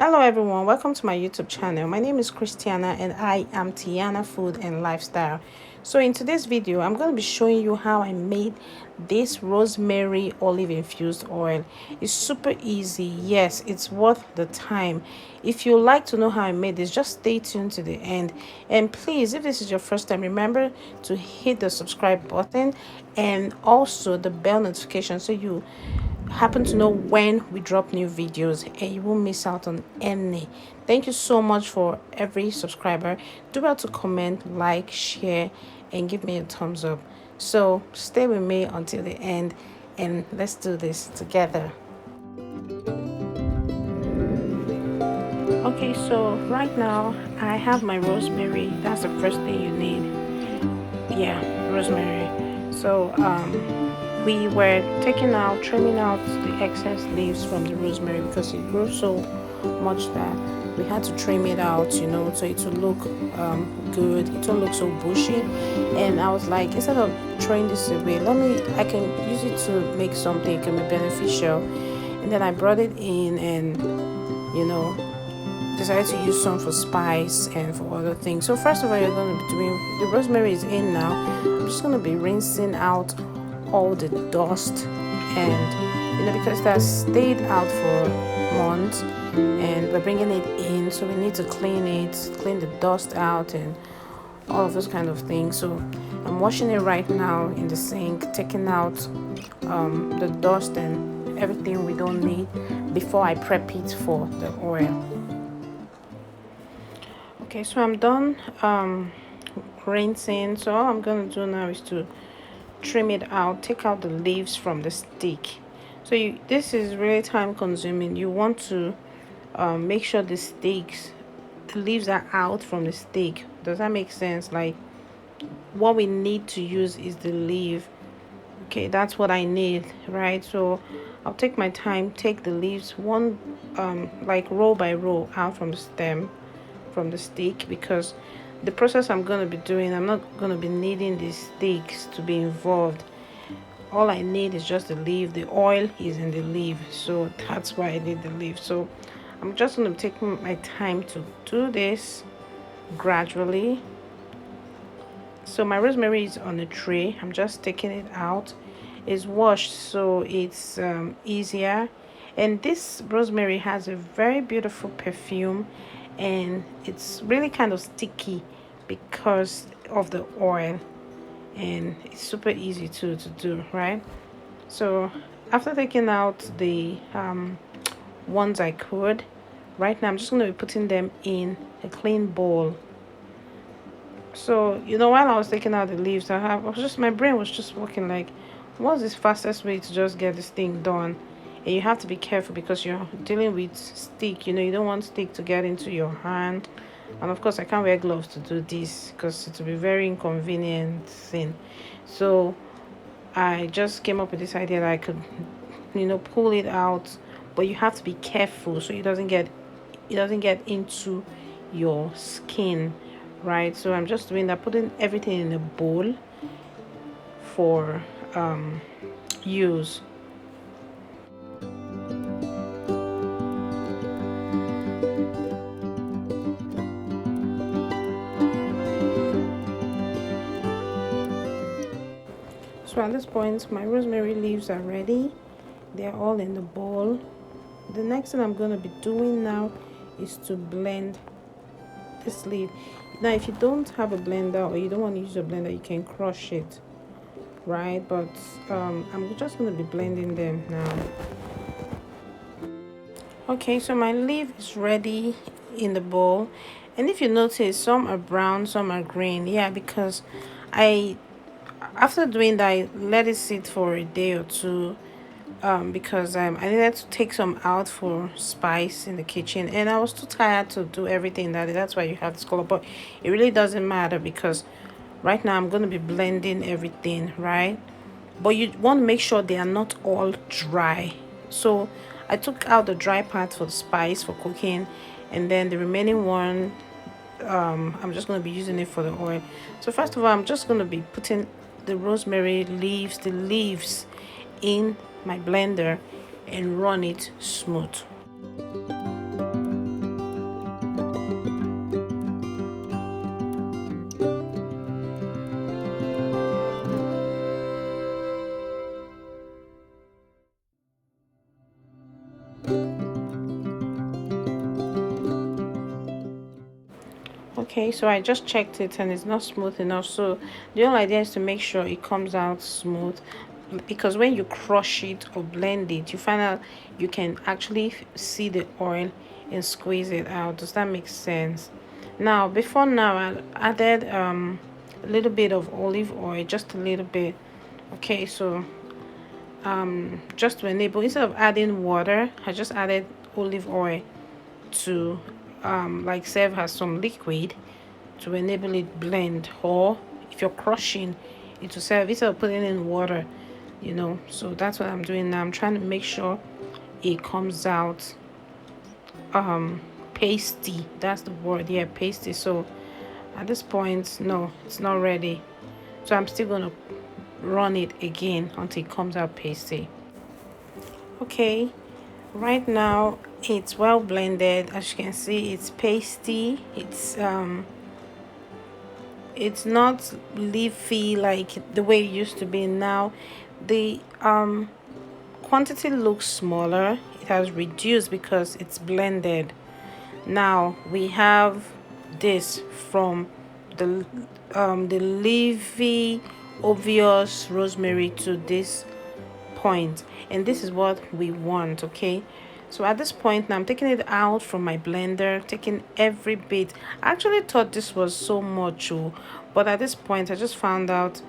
Hello everyone, welcome to my YouTube channel. My name is Christiana and I am Tiana Food and Lifestyle. So in today's video, I'm going to be showing you how I made this rosemary olive infused oil. It's super easy. Yes, it's worth the time. If you like to know how I made this, just stay tuned to the end. And please, if this is your first time, remember to hit the subscribe button and also the bell notification so you happen to know when we drop new videos and you won't miss out on any. Thank you so much for every subscriber. Do well to comment, like, share, and give me a thumbs up. So stay with me until the end and let's do this together. Okay, so right now I have my rosemary. That's the first thing you need. Yeah, rosemary. So we were trimming out the excess leaves from the rosemary because it grew so much that we had to trim it out, so it would look good. It don't look so bushy. And I was like, instead of throwing this away, I can use it to make something that can be beneficial. And then I brought it in and decided to use some for spice and for other things. So first of all, you're going to be doing, the rosemary is in now. I'm just going to be rinsing out all the dust, and because it has stayed out for months and we're bringing it in, so we need to clean the dust out and all of those kind of things. So I'm washing it right now in the sink, taking out the dust and everything we don't need before I prep it for the oil. Okay, so I'm done rinsing. So all I'm gonna do now is to trim it out, take out the leaves from the stick. So this is really time consuming. You want to make sure the leaves are out from the stick. Does that make sense? Like, what we need to use is the leaf. Okay, that's what I need, right? So I'll take my time, take the leaves one like row by row out from the stem, from the stick, because the process I'm going to be doing, I'm not going to be needing these sticks to be involved. All I need is just the leaf. The oil is in the leaf, so that's why I need the leaf. So I'm just going to take my time to do this gradually. So my rosemary is on a tray. I'm just taking it out. It's washed, so it's easier. And this rosemary has a very beautiful perfume, and it's really kind of sticky because of the oil, and it's super easy to do, right? So after taking out the ones I could, right now I'm just going to be putting them in a clean bowl. So while I was taking out the leaves, my brain was just working like, what's the fastest way to just get this thing done? And you have to be careful because you're dealing with stick. You don't want stick to get into your hand. And of course I can't wear gloves to do this because it will be very inconvenient thing. So I just came up with this idea that I could pull it out, but you have to be careful so it doesn't get into your skin, right? So I'm just doing that, putting everything in a bowl for use. So at this point, my rosemary leaves are ready. They're all in the bowl. The next thing I'm going to be doing now is to blend this leaf. Now, if you don't have a blender or you don't want to use a blender, you can crush it, right? But I'm just going to be blending them now. Okay, so my leaf is ready in the bowl, and if you notice, some are brown, some are green. Yeah, because after doing that, I let it sit for a day or two, because I needed to take some out for spice in the kitchen, and I was too tired to do everything that day. That's why you have this color, but it really doesn't matter because right now I'm going to be blending everything, right? But you want to make sure they are not all dry. So I took out the dry part for the spice for cooking, and then the remaining one, I'm just going to be using it for the oil. So first of all, I'm just going to be putting the rosemary leaves, in my blender and run it smooth. Okay, so I just checked it and it's not smooth enough. So the whole idea is to make sure it comes out smooth, because when you crush it or blend it, you find out you can actually see the oil and squeeze it out. Does that make sense? Now, before now, I added a little bit of olive oil, just a little bit. Okay, so just to enable, instead of adding water, I just added olive oil to like serve as some liquid to enable it blend, or if you're crushing it to serve instead of putting in water, you know. So that's what I'm doing now. I'm trying to make sure it comes out pasty. That's the word. Yeah, pasty. So at this point, no, it's not ready, so I'm still gonna run it again until it comes out pasty. Okay, right now it's well blended. As you can see, it's pasty. It's not leafy like the way it used to be. Now the quantity looks smaller. It has reduced because it's blended. Now we have this from the leafy obvious rosemary to this point, and this is what we want. Okay, so at this point now I'm taking it out from my blender, taking every bit. I actually thought this was so much, oh, but at this point I just found out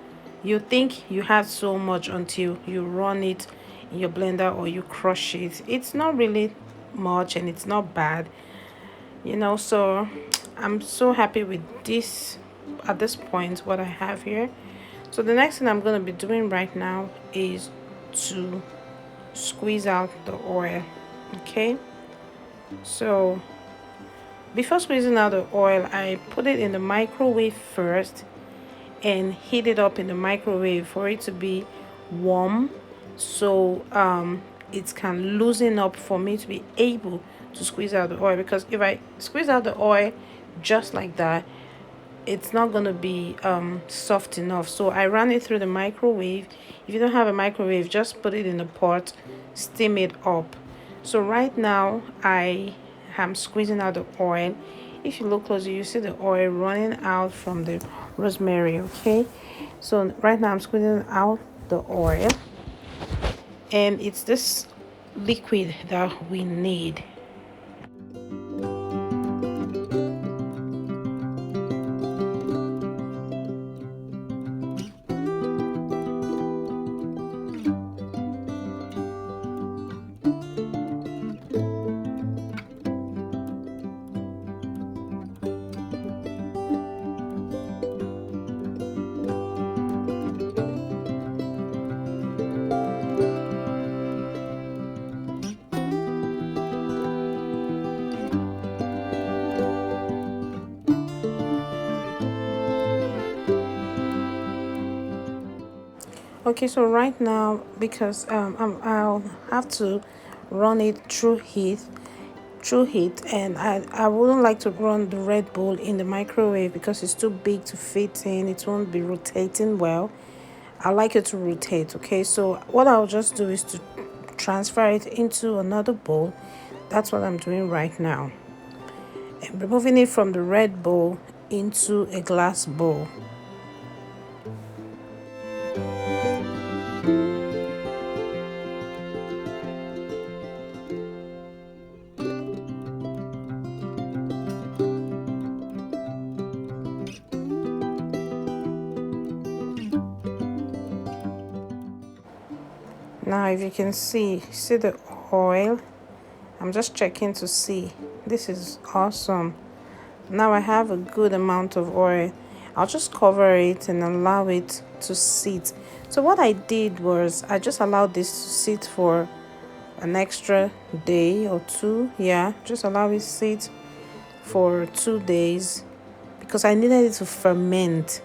you think you have so much until you run it in your blender or you crush it. It's not really much and it's not bad, you know. So I'm so happy with this at this point, what I have here. So the next thing I'm going to be doing right now is to squeeze out the oil. Okay, so before squeezing out the oil, I put it in the microwave first and heat it up in the microwave for it to be warm, so it can loosen up for me to be able to squeeze out the oil. Because if I squeeze out the oil just like that, it's not going to be soft enough. So I ran it through the microwave. If you don't have a microwave, just put it in a pot, steam it up. So right now I am squeezing out the oil. If you look closer, you see the oil running out from the rosemary. Okay, so right now I'm squeezing out the oil, and it's this liquid that we need. Okay, so right now, because I'll have to run it through heat, and I wouldn't like to run the Red Bull in the microwave because it's too big to fit in. It won't be rotating well. I like it to rotate. Okay, so what I'll just do is to transfer it into another bowl. That's what I'm doing right now. I'm removing it from the red bowl into a glass bowl. Now if you can see the oil. I'm just checking to see. This is awesome. Now I have a good amount of oil. I'll just cover it and allow it to sit. So what I did was I just allowed this to sit for an extra day or two. Yeah, just allow it sit for 2 days because I needed it to ferment.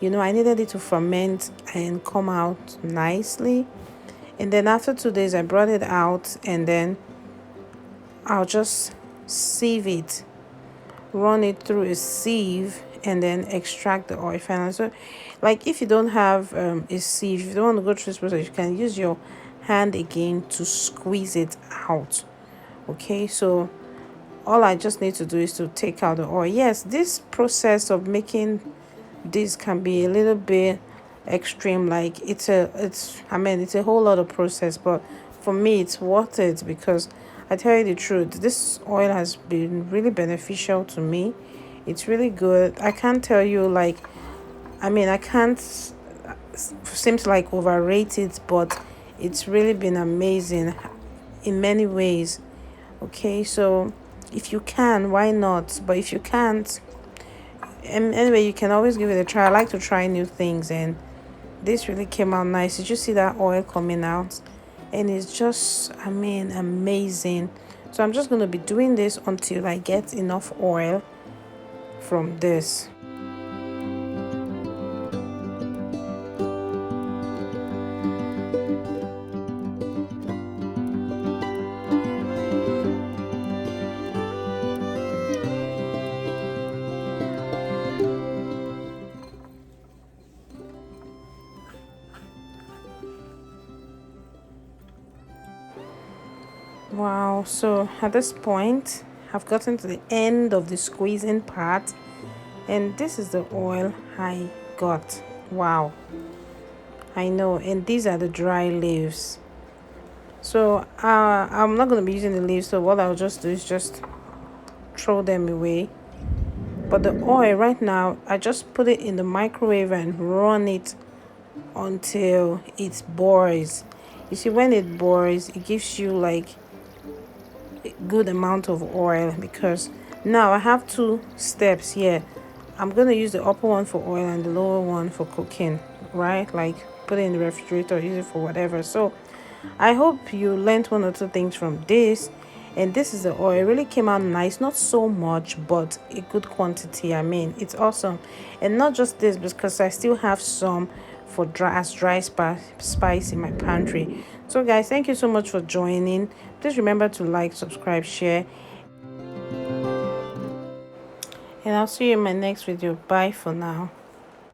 You know, I needed it to ferment and come out nicely. And then after 2 days, I brought it out, and then I'll just sieve it, run it through a sieve, and then extract the oil finally. So, like if you don't have a sieve, if you don't want to go through this process, you can use your hand again to squeeze it out. Okay, so all I just need to do is to take out the oil. Yes, this process of making this can be a little bit extreme. Like it's a whole lot of process, but for me it's worth it because I tell you the truth, this oil has been really beneficial to me. It's really good. I can't tell you, like, I can't seems like overrate it, but it's really been amazing in many ways. Okay, so if you can, why not? But if you can't, anyway, you can always give it a try. I like to try new things, and this really came out nice. Did you see that oil coming out? And it's just, amazing. So I'm just going to be doing this until I get enough oil from this. Wow, so at this point, I've gotten to the end of the squeezing part, and this is the oil I got. Wow, I know, and these are the dry leaves. So I'm not going to be using the leaves, so what I'll just do is just throw them away. But the oil right now, I just put it in the microwave and run it until it boils. You see, when it boils, it gives you like good amount of oil, because now I have two steps here. I'm going to use the upper one for oil and the lower one for cooking, right? Like put it in the refrigerator, use it for whatever. So I hope you learned one or two things from this. And this is the oil. It really came out nice, not so much, but a good quantity. It's awesome. And not just this, because I still have some for dry spice in my pantry. So guys, thank you so much for joining. Please remember to like, subscribe, share, and I'll see you in my next video. Bye for now.